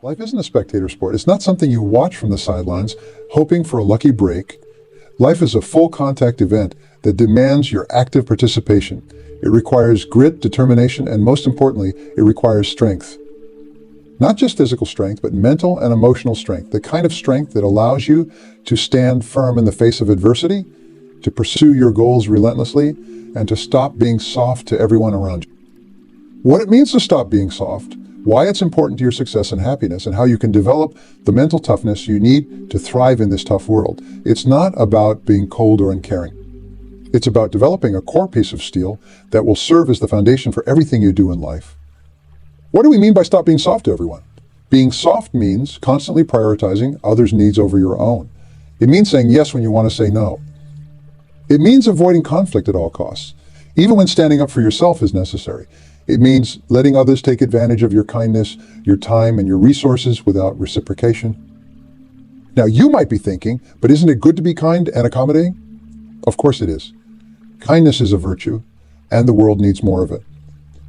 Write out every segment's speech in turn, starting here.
Life isn't a spectator sport. It's not something you watch from the sidelines, hoping for a lucky break. Life is a full contact event that demands your active participation. It requires grit, determination, and most importantly, it requires strength. Not just physical strength, but mental and emotional strength, the kind of strength that allows you to stand firm in the face of adversity, to pursue your goals relentlessly, and to stop being soft to everyone around you. What it means to stop being soft, why it's important to your success and happiness, and how you can develop the mental toughness you need to thrive in this tough world. It's not about being cold or uncaring. It's about developing a core piece of steel that will serve as the foundation for everything you do in life. What do we mean by stop being soft to everyone? Being soft means constantly prioritizing others' needs over your own. It means saying yes when you want to say no. It means avoiding conflict at all costs, even when standing up for yourself is necessary. It means letting others take advantage of your kindness, your time, and your resources without reciprocation. Now, you might be thinking, but isn't it good to be kind and accommodating? Of course it is. Kindness is a virtue, and the world needs more of it.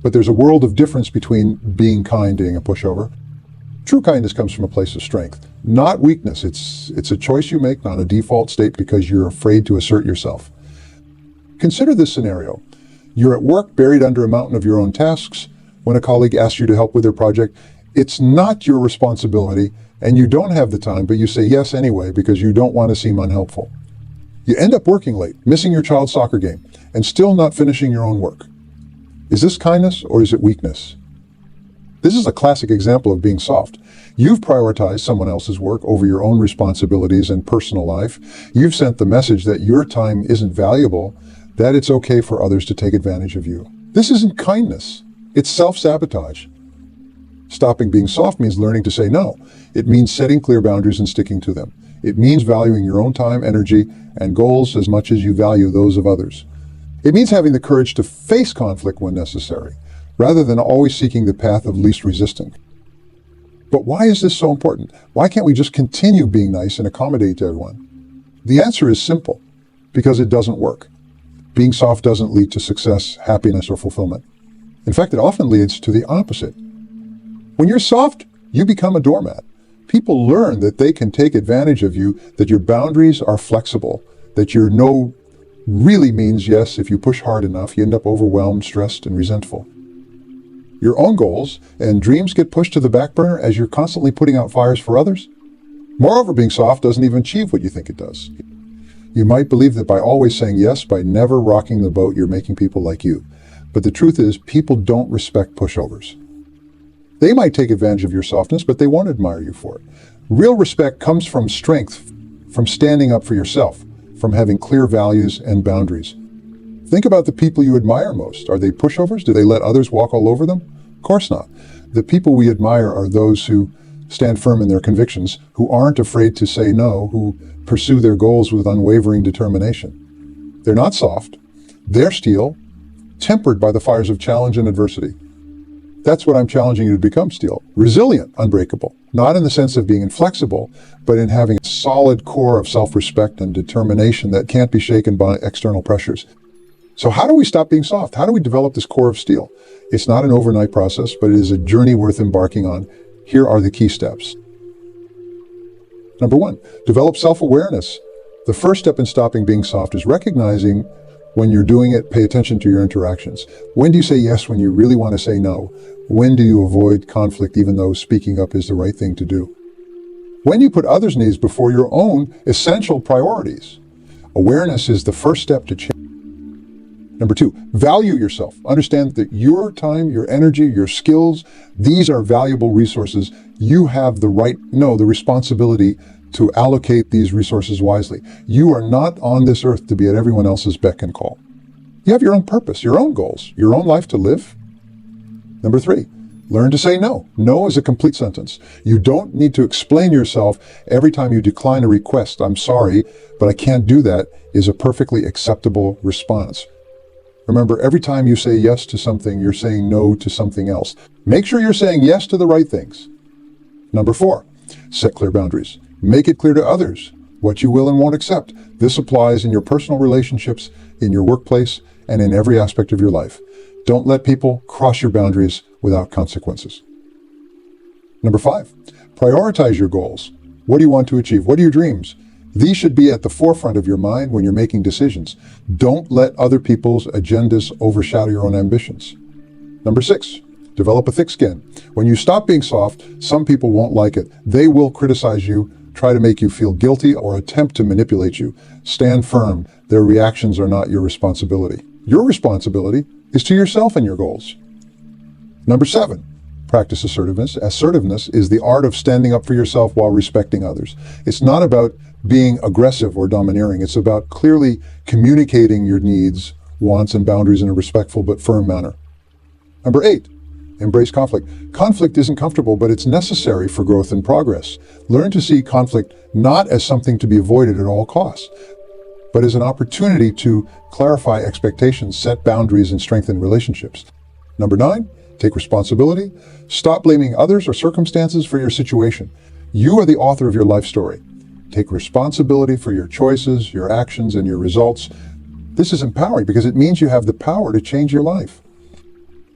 But there's a world of difference between being kind and being a pushover. True kindness comes from a place of strength, not weakness. It's a choice you make, not a default state because you're afraid to assert yourself. Consider this scenario. You're at work, buried under a mountain of your own tasks. When a colleague asks you to help with their project, it's not your responsibility, and you don't have the time, but you say yes anyway because you don't want to seem unhelpful. You end up working late, missing your child's soccer game, and still not finishing your own work. Is this kindness or is it weakness? This is a classic example of being soft. You've prioritized someone else's work over your own responsibilities and personal life. You've sent the message that your time isn't valuable, that it's okay for others to take advantage of you. This isn't kindness. It's self-sabotage. Stopping being soft means learning to say no. It means setting clear boundaries and sticking to them. It means valuing your own time, energy, and goals as much as you value those of others. It means having the courage to face conflict when necessary, rather than always seeking the path of least resistance. But why is this so important? Why can't we just continue being nice and accommodate to everyone? The answer is simple, because it doesn't work. Being soft doesn't lead to success, happiness, or fulfillment. In fact, it often leads to the opposite. When you're soft, you become a doormat. People learn that they can take advantage of you, that your boundaries are flexible, that your no really means yes. If you push hard enough, you end up overwhelmed, stressed, and resentful. Your own goals and dreams get pushed to the back burner as you're constantly putting out fires for others. Moreover, being soft doesn't even achieve what you think it does. You might believe that by always saying yes, by never rocking the boat, you're making people like you. But the truth is, people don't respect pushovers. They might take advantage of your softness, but they won't admire you for it. Real respect comes from strength, from standing up for yourself, from having clear values and boundaries. Think about the people you admire most. Are they pushovers? Do they let others walk all over them? Of course not. The people we admire are those who stand firm in their convictions, who aren't afraid to say no, who pursue their goals with unwavering determination. They're not soft. They're steel, tempered by the fires of challenge and adversity. That's what I'm challenging you to become, steel. Resilient, unbreakable. Not in the sense of being inflexible, but in having a solid core of self-respect and determination that can't be shaken by external pressures. So how do we stop being soft? How do we develop this core of steel? It's not an overnight process, but it is a journey worth embarking on. Here are the key steps. Number 1, develop self-awareness. The first step in stopping being soft is recognizing when you're doing it. Pay attention to your interactions. When do you say yes when you really want to say no? When do you avoid conflict even though speaking up is the right thing to do? When do you put others' needs before your own essential priorities? Awareness is the first step to change. Number 2, value yourself. Understand that your time, your energy, your skills, these are valuable resources. You have the right, no, the responsibility to allocate these resources wisely. You are not on this earth to be at everyone else's beck and call. You have your own purpose, your own goals, your own life to live. Number 3, learn to say no. No is a complete sentence. You don't need to explain yourself every time you decline a request. I'm sorry, but I can't do that is a perfectly acceptable response. Remember, every time you say yes to something, you're saying no to something else. Make sure you're saying yes to the right things. Number 4, set clear boundaries. Make it clear to others what you will and won't accept. This applies in your personal relationships, in your workplace, and in every aspect of your life. Don't let people cross your boundaries without consequences. Number 5, Prioritize your goals. What do you want to achieve? What are your dreams? These should be at the forefront of your mind when you're making decisions. Don't let other people's agendas overshadow your own ambitions. Number 6, develop a thick skin. When you stop being soft, some people won't like it. They will criticize you, try to make you feel guilty, or attempt to manipulate you. Stand firm. Their reactions are not your responsibility. Your responsibility is to yourself and your goals. Number 7, practice assertiveness. Assertiveness is the art of standing up for yourself while respecting others. It's not about being aggressive or domineering. It's about clearly communicating your needs, wants, and boundaries in a respectful but firm manner. Number 8, embrace conflict. Conflict isn't comfortable, but it's necessary for growth and progress. Learn to see conflict not as something to be avoided at all costs, but as an opportunity to clarify expectations, set boundaries, and strengthen relationships. Number 9, take responsibility. Stop blaming others or circumstances for your situation. You are the author of your life story. Take responsibility for your choices, your actions, and your results. This is empowering because it means you have the power to change your life.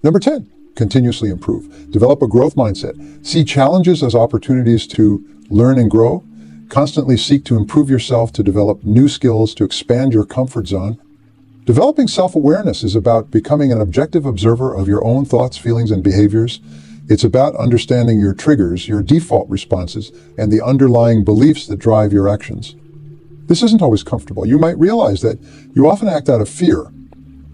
Number 10, continuously improve. Develop a growth mindset. See challenges as opportunities to learn and grow. Constantly seek to improve yourself, to develop new skills, to expand your comfort zone. Developing self-awareness is about becoming an objective observer of your own thoughts, feelings, and behaviors. It's about understanding your triggers, your default responses, and the underlying beliefs that drive your actions. This isn't always comfortable. You might realize that you often act out of fear.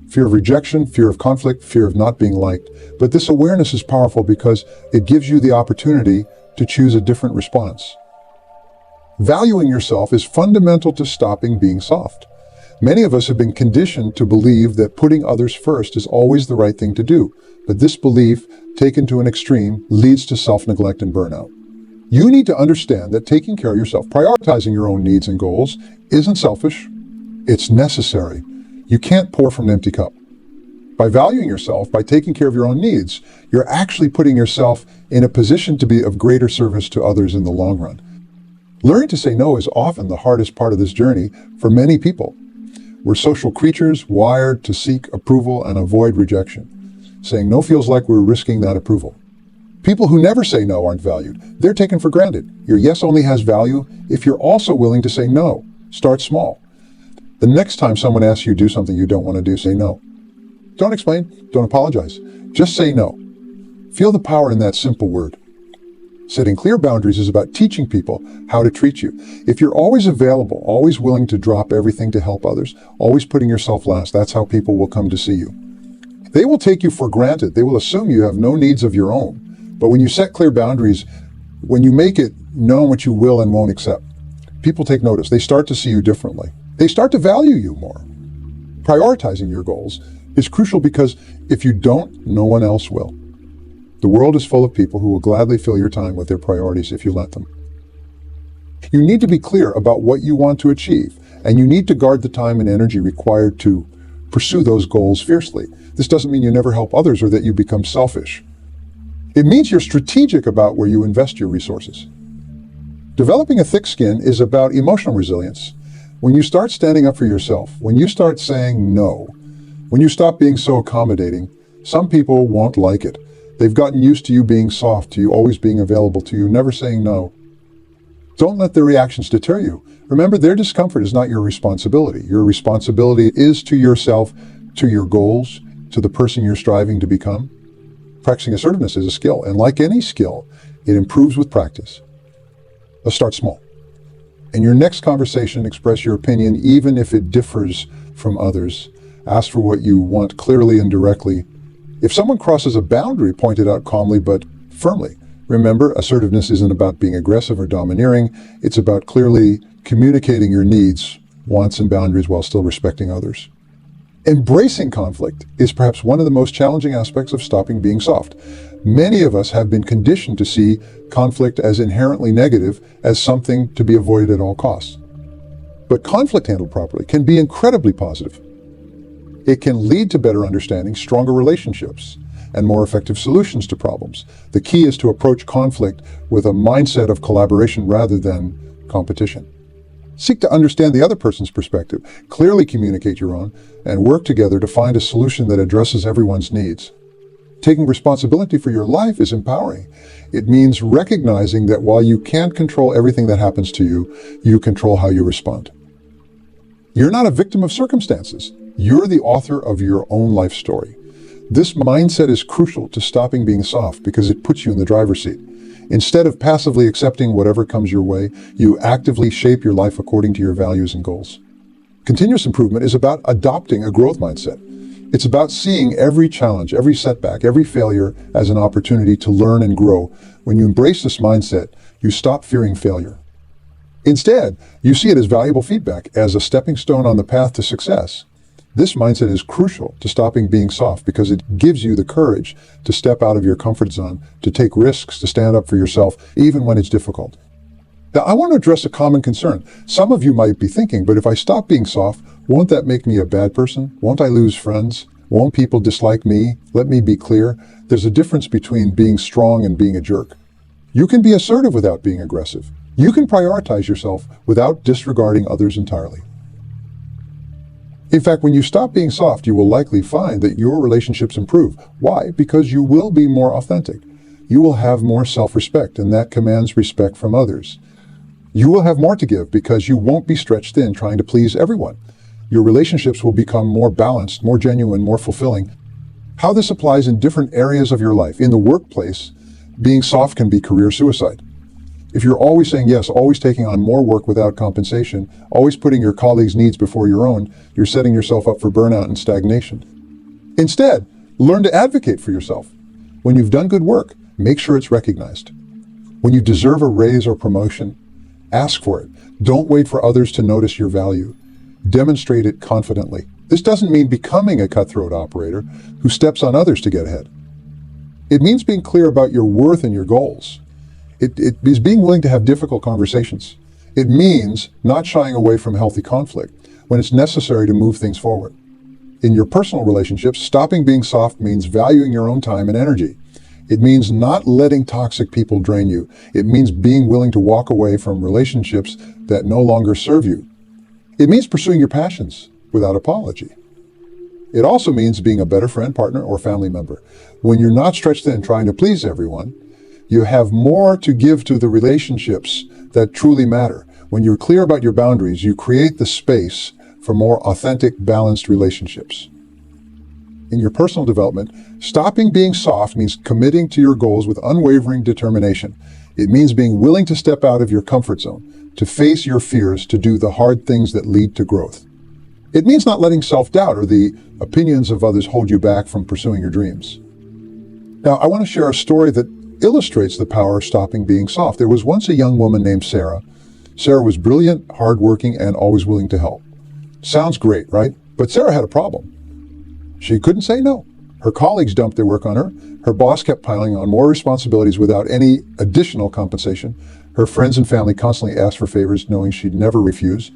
Fear of rejection, fear of conflict, fear of not being liked. But this awareness is powerful because it gives you the opportunity to choose a different response. Valuing yourself is fundamental to stopping being soft. Many of us have been conditioned to believe that putting others first is always the right thing to do, but this belief, taken to an extreme, leads to self-neglect and burnout. You need to understand that taking care of yourself, prioritizing your own needs and goals, isn't selfish. It's necessary. You can't pour from an empty cup. By valuing yourself, by taking care of your own needs, you're actually putting yourself in a position to be of greater service to others in the long run. Learning to say no is often the hardest part of this journey for many people. We're social creatures wired to seek approval and avoid rejection. Saying no feels like we're risking that approval. People who never say no aren't valued. They're taken for granted. Your yes only has value if you're also willing to say no. Start small. The next time someone asks you to do something you don't want to do, say no. Don't explain. Don't apologize. Just say no. Feel the power in that simple word. Setting clear boundaries is about teaching people how to treat you. If you're always available, always willing to drop everything to help others, always putting yourself last, that's how people will come to see you. They will take you for granted. They will assume you have no needs of your own. But when you set clear boundaries, when you make it known what you will and won't accept, people take notice. They start to see you differently. They start to value you more. Prioritizing your goals is crucial because if you don't, no one else will. The world is full of people who will gladly fill your time with their priorities if you let them. You need to be clear about what you want to achieve, and you need to guard the time and energy required to pursue those goals fiercely. This doesn't mean you never help others or that you become selfish. It means you're strategic about where you invest your resources. Developing a thick skin is about emotional resilience. When you start standing up for yourself, when you start saying no, when you stop being so accommodating, some people won't like it. They've gotten used to you being soft, to you always being available, to you never saying no. Don't let their reactions deter you. Remember, their discomfort is not your responsibility. Your responsibility is to yourself, to your goals, to the person you're striving to become. Practicing assertiveness is a skill, and like any skill, it improves with practice. Let's start small. In your next conversation, express your opinion, even if it differs from others. Ask for what you want clearly and directly. If someone crosses a boundary, point it out calmly but firmly. Remember, assertiveness isn't about being aggressive or domineering. It's about clearly communicating your needs, wants, and boundaries while still respecting others. Embracing conflict is perhaps one of the most challenging aspects of stopping being soft. Many of us have been conditioned to see conflict as inherently negative, as something to be avoided at all costs. But conflict handled properly can be incredibly positive. It can lead to better understanding, stronger relationships, and more effective solutions to problems. The key is to approach conflict with a mindset of collaboration rather than competition. Seek to understand the other person's perspective, clearly communicate your own, and work together to find a solution that addresses everyone's needs. Taking responsibility for your life is empowering. It means recognizing that while you can't control everything that happens to you, you control how you respond. You're not a victim of circumstances. You're the author of your own life story. This mindset is crucial to stopping being soft because it puts you in the driver's seat. Instead of passively accepting whatever comes your way, you actively shape your life according to your values and goals. Continuous improvement is about adopting a growth mindset. It's about seeing every challenge, every setback, every failure as an opportunity to learn and grow. When you embrace this mindset, you stop fearing failure. Instead, you see it as valuable feedback, as a stepping stone on the path to success. This mindset is crucial to stopping being soft because it gives you the courage to step out of your comfort zone, to take risks, to stand up for yourself, even when it's difficult. Now, I want to address a common concern. Some of you might be thinking, but if I stop being soft, won't that make me a bad person? Won't I lose friends? Won't people dislike me? Let me be clear. There's a difference between being strong and being a jerk. You can be assertive without being aggressive. You can prioritize yourself without disregarding others entirely. In fact, when you stop being soft, you will likely find that your relationships improve. Why? Because you will be more authentic. You will have more self-respect, and that commands respect from others. You will have more to give because you won't be stretched thin trying to please everyone. Your relationships will become more balanced, more genuine, more fulfilling. How this applies in different areas of your life. In the workplace, being soft can be career suicide. If you're always saying yes, always taking on more work without compensation, always putting your colleagues' needs before your own, you're setting yourself up for burnout and stagnation. Instead, learn to advocate for yourself. When you've done good work, make sure it's recognized. When you deserve a raise or promotion, ask for it. Don't wait for others to notice your value. Demonstrate it confidently. This doesn't mean becoming a cutthroat operator who steps on others to get ahead. It means being clear about your worth and your goals. It is being willing to have difficult conversations. It means not shying away from healthy conflict when it's necessary to move things forward. In your personal relationships, stopping being soft means valuing your own time and energy. It means not letting toxic people drain you. It means being willing to walk away from relationships that no longer serve you. It means pursuing your passions without apology. It also means being a better friend, partner, or family member. When you're not stretched thin trying to please everyone, you have more to give to the relationships that truly matter. When you're clear about your boundaries, you create the space for more authentic, balanced relationships. In your personal development, stopping being soft means committing to your goals with unwavering determination. It means being willing to step out of your comfort zone, to face your fears, to do the hard things that lead to growth. It means not letting self-doubt or the opinions of others hold you back from pursuing your dreams. Now, I want to share a story that illustrates the power of stopping being soft. There was once a young woman named Sarah. Sarah was brilliant, hardworking, and always willing to help. Sounds great, right? But Sarah had a problem. She couldn't say no. Her colleagues dumped their work on her. Her boss kept piling on more responsibilities without any additional compensation. Her friends and family constantly asked for favors, knowing she'd never refuse.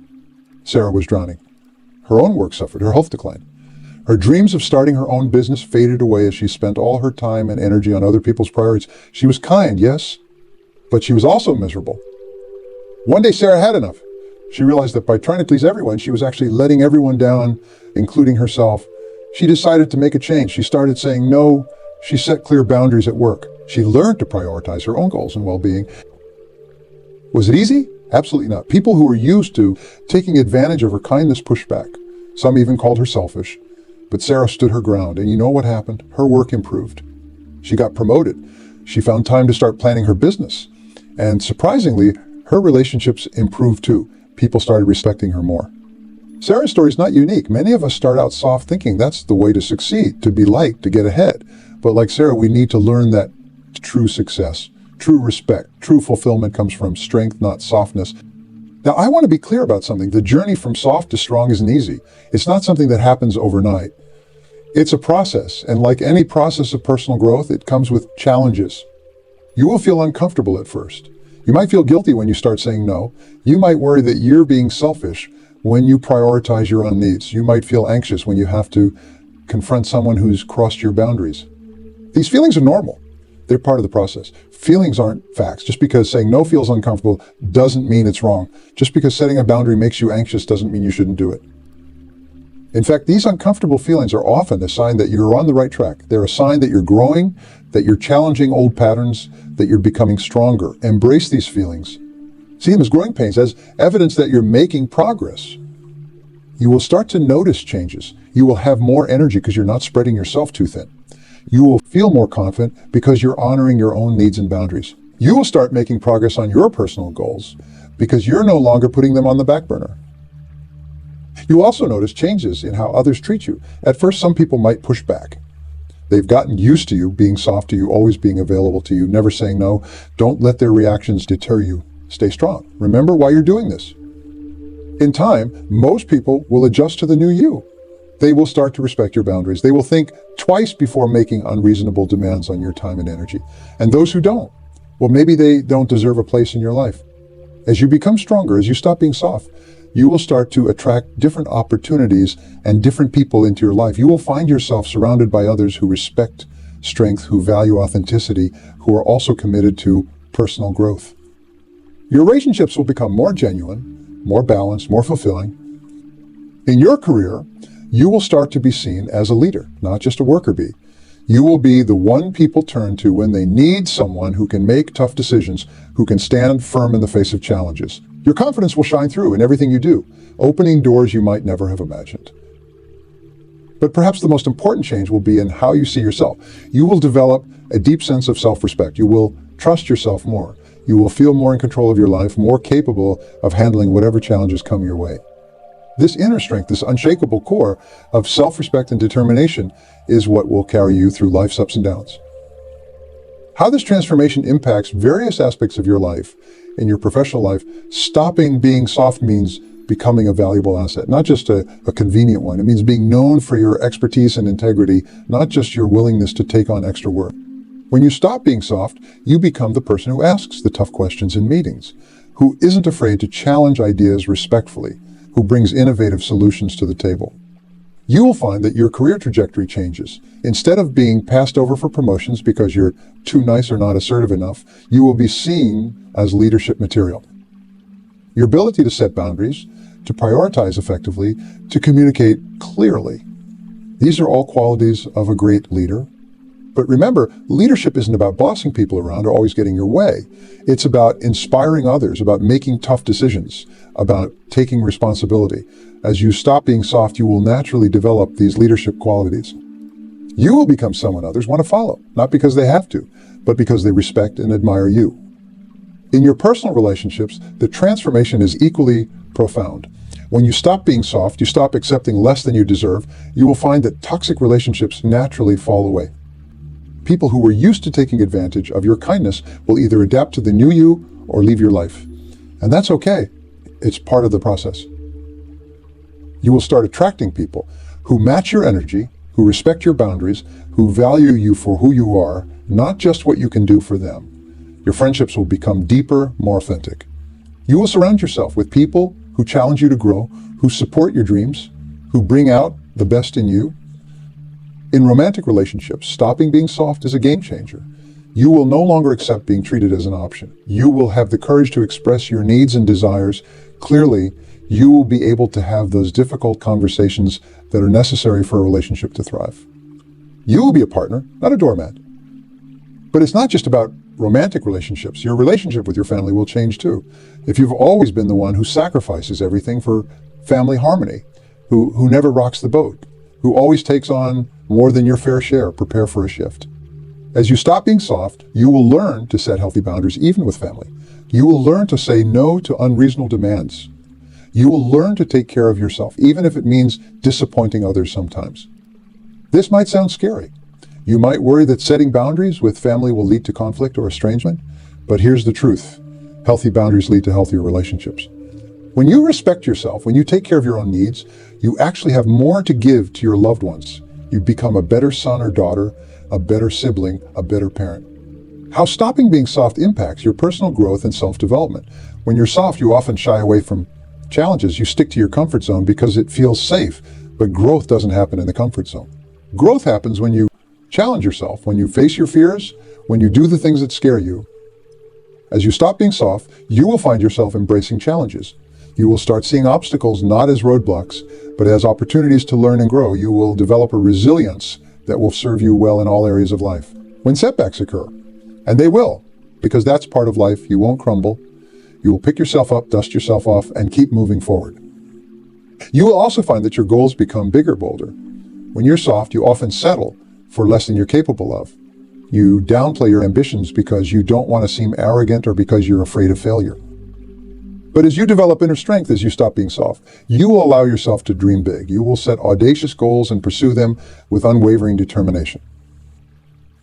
Sarah was drowning. Her own work suffered. Her health declined. Her dreams of starting her own business faded away as she spent all her time and energy on other people's priorities. She was kind, yes, but she was also miserable. One day, Sarah had enough. She realized that by trying to please everyone, she was actually letting everyone down, including herself. She decided to make a change. She started saying no. She set clear boundaries at work. She learned to prioritize her own goals and well-being. Was it easy? Absolutely not. People who were used to taking advantage of her kindness pushed back. Some even called her selfish. But Sarah stood her ground, and you know what happened? Her work improved. She got promoted. She found time to start planning her business. And surprisingly, her relationships improved too. People started respecting her more. Sarah's story is not unique. Many of us start out soft thinking that's the way to succeed, to be liked, to get ahead. But like Sarah, we need to learn that true success, true respect, true fulfillment comes from strength, not softness. Now, I want to be clear about something. The journey from soft to strong isn't easy. It's not something that happens overnight. It's a process, and like any process of personal growth, it comes with challenges. You will feel uncomfortable at first. You might feel guilty when you start saying no. You might worry that you're being selfish when you prioritize your own needs. You might feel anxious when you have to confront someone who's crossed your boundaries. These feelings are normal. They're part of the process. Feelings aren't facts. Just because saying no feels uncomfortable doesn't mean it's wrong. Just because setting a boundary makes you anxious doesn't mean you shouldn't do it. In fact, these uncomfortable feelings are often a sign that you're on the right track. They're a sign that you're growing, that you're challenging old patterns, that you're becoming stronger. Embrace these feelings. See them as growing pains, as evidence that you're making progress. You will start to notice changes. You will have more energy because you're not spreading yourself too thin. You will feel more confident because you're honoring your own needs and boundaries. You will start making progress on your personal goals because you're no longer putting them on the back burner. You also notice changes in how others treat you. At first, some people might push back. They've gotten used to you being soft to you, always being available to you, never saying no. Don't let their reactions deter you. Stay strong. Remember why you're doing this. In time, most people will adjust to the new you. They will start to respect your boundaries. They will think twice before making unreasonable demands on your time and energy. And those who don't, well, maybe they don't deserve a place in your life. As you become stronger, as you stop being soft, you will start to attract different opportunities and different people into your life. You will find yourself surrounded by others who respect strength, who value authenticity, who are also committed to personal growth. Your relationships will become more genuine, more balanced, more fulfilling. In your career, you will start to be seen as a leader, not just a worker bee. You will be the one people turn to when they need someone who can make tough decisions, who can stand firm in the face of challenges. Your confidence will shine through in everything you do, opening doors you might never have imagined. But perhaps the most important change will be in how you see yourself. You will develop a deep sense of self-respect. You will trust yourself more. You will feel more in control of your life, more capable of handling whatever challenges come your way. This inner strength, this unshakable core of self-respect and determination is what will carry you through life's ups and downs. How this transformation impacts various aspects of your life, in your professional life, stopping being soft means becoming a valuable asset, not just a convenient one. It means being known for your expertise and integrity, not just your willingness to take on extra work. When you stop being soft, you become the person who asks the tough questions in meetings, who isn't afraid to challenge ideas respectfully, who brings innovative solutions to the table. You will find that your career trajectory changes. Instead of being passed over for promotions because you're too nice or not assertive enough, you will be seen as leadership material. Your ability to set boundaries, to prioritize effectively, to communicate clearly. These are all qualities of a great leader. But remember, leadership isn't about bossing people around or always getting your way. It's about inspiring others, about making tough decisions, about taking responsibility. As you stop being soft, you will naturally develop these leadership qualities. You will become someone others want to follow, not because they have to, but because they respect and admire you. In your personal relationships, the transformation is equally profound. When you stop being soft, you stop accepting less than you deserve, you will find that toxic relationships naturally fall away. People who were used to taking advantage of your kindness will either adapt to the new you or leave your life. And that's okay. It's part of the process. You will start attracting people who match your energy, who respect your boundaries, who value you for who you are, not just what you can do for them. Your friendships will become deeper, more authentic. You will surround yourself with people who challenge you to grow, who support your dreams, who bring out the best in you. In romantic relationships, stopping being soft is a game changer. You will no longer accept being treated as an option. You will have the courage to express your needs and desires clearly. You will be able to have those difficult conversations that are necessary for a relationship to thrive. You will be a partner, not a doormat. But it's not just about romantic relationships. Your relationship with your family will change too. If you've always been the one who sacrifices everything for family harmony, who never rocks the boat, who always takes on more than your fair share, prepare for a shift. As you stop being soft, you will learn to set healthy boundaries even with family. You will learn to say no to unreasonable demands. You will learn to take care of yourself, even if it means disappointing others sometimes. This might sound scary. You might worry that setting boundaries with family will lead to conflict or estrangement, but here's the truth. Healthy boundaries lead to healthier relationships. When you respect yourself, when you take care of your own needs, you actually have more to give to your loved ones. You become a better son or daughter, a better sibling, a better parent. How stopping being soft impacts your personal growth and self-development. When you're soft, you often shy away from challenges. You stick to your comfort zone because it feels safe, but growth doesn't happen in the comfort zone. Growth happens when you challenge yourself, when you face your fears, when you do the things that scare you. As you stop being soft, you will find yourself embracing challenges. You will start seeing obstacles not as roadblocks, but as opportunities to learn and grow. You will develop a resilience that will serve you well in all areas of life. When setbacks occur, and they will, because that's part of life, you won't crumble. You will pick yourself up, dust yourself off, and keep moving forward. You will also find that your goals become bigger, bolder. When you're soft, you often settle for less than you're capable of. You downplay your ambitions because you don't want to seem arrogant or because you're afraid of failure. But as you develop inner strength, as you stop being soft, you will allow yourself to dream big. You will set audacious goals and pursue them with unwavering determination.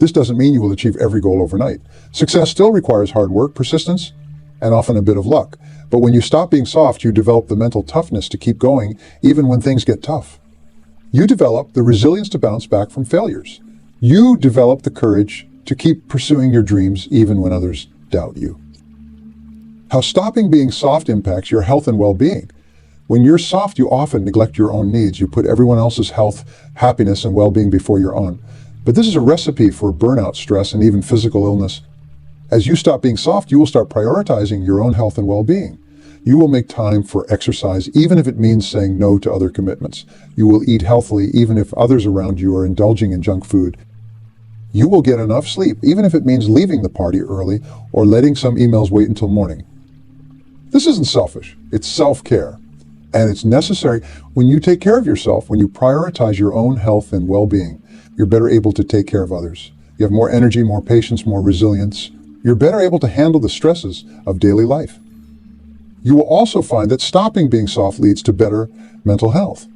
This doesn't mean you will achieve every goal overnight. Success still requires hard work, persistence, and often a bit of luck. But when you stop being soft, you develop the mental toughness to keep going even when things get tough. You develop the resilience to bounce back from failures. You develop the courage to keep pursuing your dreams even when others doubt you. How stopping being soft impacts your health and well-being. When you're soft, you often neglect your own needs. You put everyone else's health, happiness, and well-being before your own. But this is a recipe for burnout, stress, and even physical illness. As you stop being soft, you will start prioritizing your own health and well-being. You will make time for exercise, even if it means saying no to other commitments. You will eat healthily, even if others around you are indulging in junk food. You will get enough sleep, even if it means leaving the party early or letting some emails wait until morning. This isn't selfish, it's self-care. And it's necessary. When you take care of yourself, when you prioritize your own health and well-being, you're better able to take care of others. You have more energy, more patience, more resilience. You're better able to handle the stresses of daily life. You will also find that stopping being soft leads to better mental health.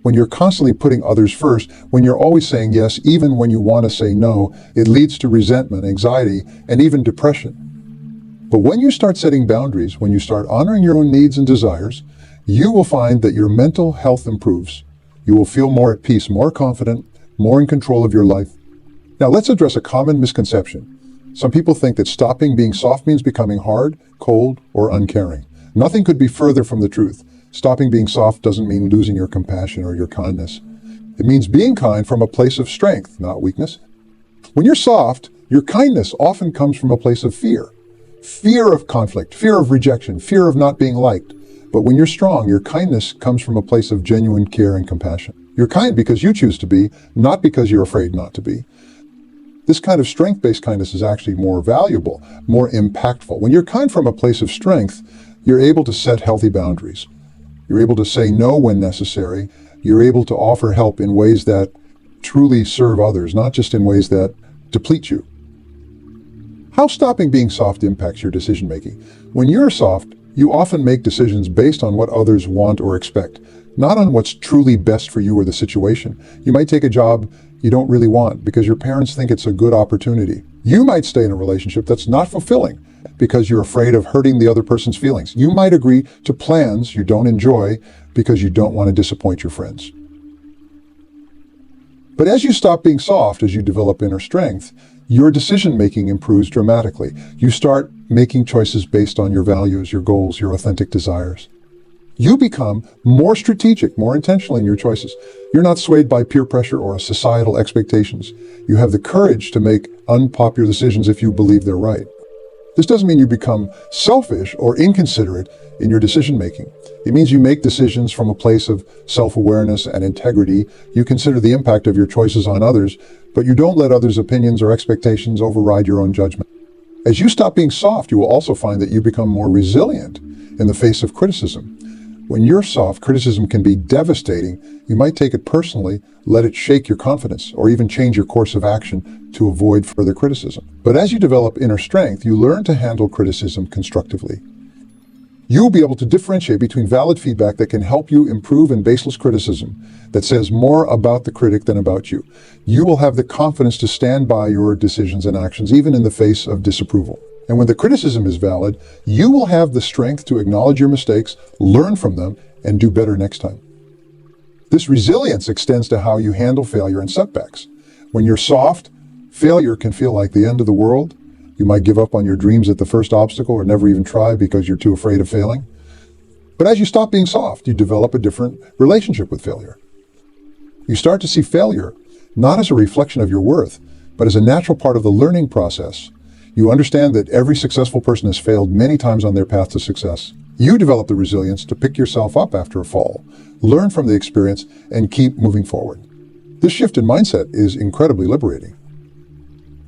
When you're constantly putting others first, when you're always saying yes, even when you want to say no, it leads to resentment, anxiety, and even depression. But when you start setting boundaries, when you start honoring your own needs and desires, you will find that your mental health improves. You will feel more at peace, more confident, more in control of your life. Now let's address a common misconception. Some people think that stopping being soft means becoming hard, cold, or uncaring. Nothing could be further from the truth. Stopping being soft doesn't mean losing your compassion or your kindness. It means being kind from a place of strength, not weakness. When you're soft, your kindness often comes from a place of fear. Fear of conflict, fear of rejection, fear of not being liked. But when you're strong, your kindness comes from a place of genuine care and compassion. You're kind because you choose to be, not because you're afraid not to be. This kind of strength-based kindness is actually more valuable, more impactful. When you're kind from a place of strength, you're able to set healthy boundaries. You're able to say no when necessary. You're able to offer help in ways that truly serve others, not just in ways that deplete you. How stopping being soft impacts your decision-making. When you're soft, you often make decisions based on what others want or expect, not on what's truly best for you or the situation. You might take a job you don't really want because your parents think it's a good opportunity. You might stay in a relationship that's not fulfilling because you're afraid of hurting the other person's feelings. You might agree to plans you don't enjoy because you don't want to disappoint your friends. But as you stop being soft, as you develop inner strength, your decision-making improves dramatically. You start making choices based on your values, your goals, your authentic desires. You become more strategic, more intentional in your choices. You're not swayed by peer pressure or societal expectations. You have the courage to make unpopular decisions if you believe they're right. This doesn't mean you become selfish or inconsiderate in your decision-making. It means you make decisions from a place of self-awareness and integrity. You consider the impact of your choices on others, but you don't let others' opinions or expectations override your own judgment. As you stop being soft, you will also find that you become more resilient in the face of criticism. When you're soft, criticism can be devastating. You might take it personally, let it shake your confidence, or even change your course of action to avoid further criticism. But as you develop inner strength, you learn to handle criticism constructively. You'll be able to differentiate between valid feedback that can help you improve and baseless criticism that says more about the critic than about you. You will have the confidence to stand by your decisions and actions, even in the face of disapproval. And when the criticism is valid, you will have the strength to acknowledge your mistakes, learn from them, and do better next time. This resilience extends to how you handle failure and setbacks. When you're soft, failure can feel like the end of the world. You might give up on your dreams at the first obstacle or never even try because you're too afraid of failing. But as you stop being soft, you develop a different relationship with failure. You start to see failure not as a reflection of your worth, but as a natural part of the learning process. You understand that every successful person has failed many times on their path to success. You develop the resilience to pick yourself up after a fall, learn from the experience, and keep moving forward. This shift in mindset is incredibly liberating.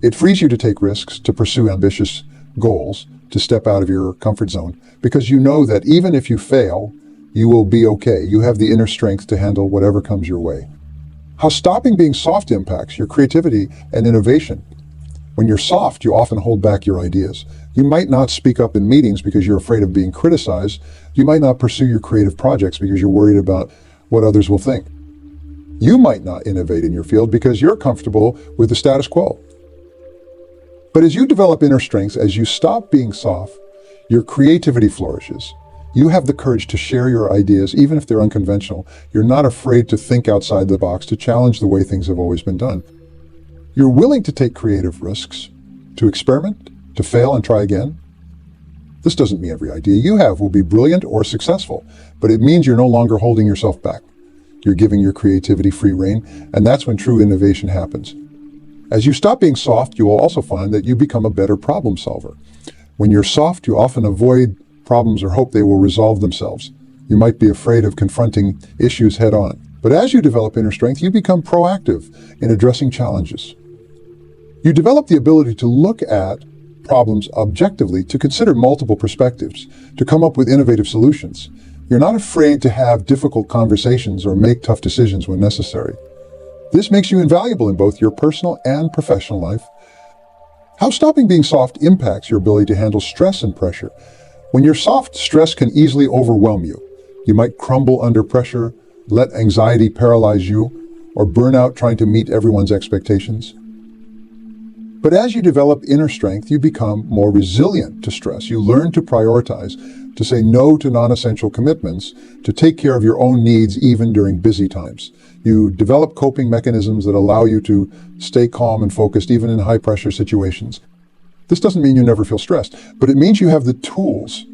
It frees you to take risks, to pursue ambitious goals, to step out of your comfort zone, because you know that even if you fail, you will be okay. You have the inner strength to handle whatever comes your way. How stopping being soft impacts your creativity and innovation. When you're soft, you often hold back your ideas. You might not speak up in meetings because you're afraid of being criticized. You might not pursue your creative projects because you're worried about what others will think. You might not innovate in your field because you're comfortable with the status quo. But as you develop inner strength, as you stop being soft, your creativity flourishes. You have the courage to share your ideas, even if they're unconventional. You're not afraid to think outside the box, to challenge the way things have always been done. You're willing to take creative risks, to experiment, to fail and try again. This doesn't mean every idea you have will be brilliant or successful, but it means you're no longer holding yourself back. You're giving your creativity free rein, and that's when true innovation happens. As you stop being soft, you will also find that you become a better problem solver. When you're soft, you often avoid problems or hope they will resolve themselves. You might be afraid of confronting issues head on. But as you develop inner strength, you become proactive in addressing challenges. You develop the ability to look at problems objectively, to consider multiple perspectives, to come up with innovative solutions. You're not afraid to have difficult conversations or make tough decisions when necessary. This makes you invaluable in both your personal and professional life. How stopping being soft impacts your ability to handle stress and pressure. When you're soft, stress can easily overwhelm you. You might crumble under pressure, let anxiety paralyze you, or burn out trying to meet everyone's expectations. But as you develop inner strength, you become more resilient to stress. You learn to prioritize, to say no to non-essential commitments, to take care of your own needs even during busy times. You develop coping mechanisms that allow you to stay calm and focused even in high-pressure situations. This doesn't mean you never feel stressed, but it means you have the tools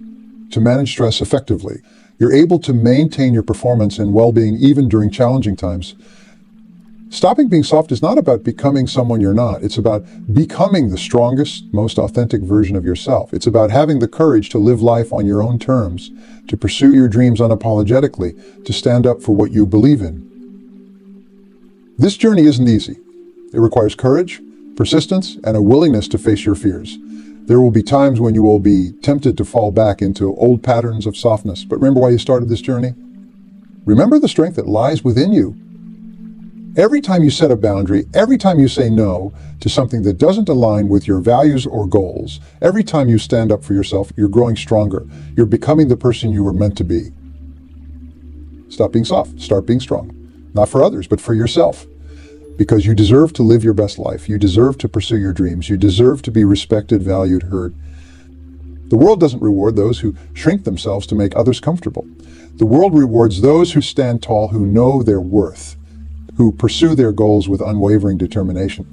to manage stress effectively. You're able to maintain your performance and well-being even during challenging times. Stopping being soft is not about becoming someone you're not. It's about becoming the strongest, most authentic version of yourself. It's about having the courage to live life on your own terms, to pursue your dreams unapologetically, to stand up for what you believe in. This journey isn't easy. It requires courage, persistence, and a willingness to face your fears. There will be times when you will be tempted to fall back into old patterns of softness. But remember why you started this journey? Remember the strength that lies within you. Every time you set a boundary, every time you say no to something that doesn't align with your values or goals, every time you stand up for yourself, you're growing stronger. You're becoming the person you were meant to be. Stop being soft. Start being strong. Not for others, but for yourself. Because you deserve to live your best life. You deserve to pursue your dreams. You deserve to be respected, valued, heard. The world doesn't reward those who shrink themselves to make others comfortable. The world rewards those who stand tall, who know their worth, who pursue their goals with unwavering determination.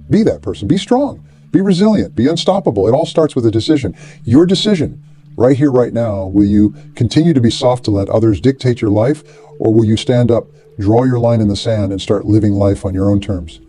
Be that person. Be strong. Be resilient. Be unstoppable. It all starts with a decision. Your decision, right here, right now. Will you continue to be soft to let others dictate your life, or will you stand up, draw your line in the sand, and start living life on your own terms?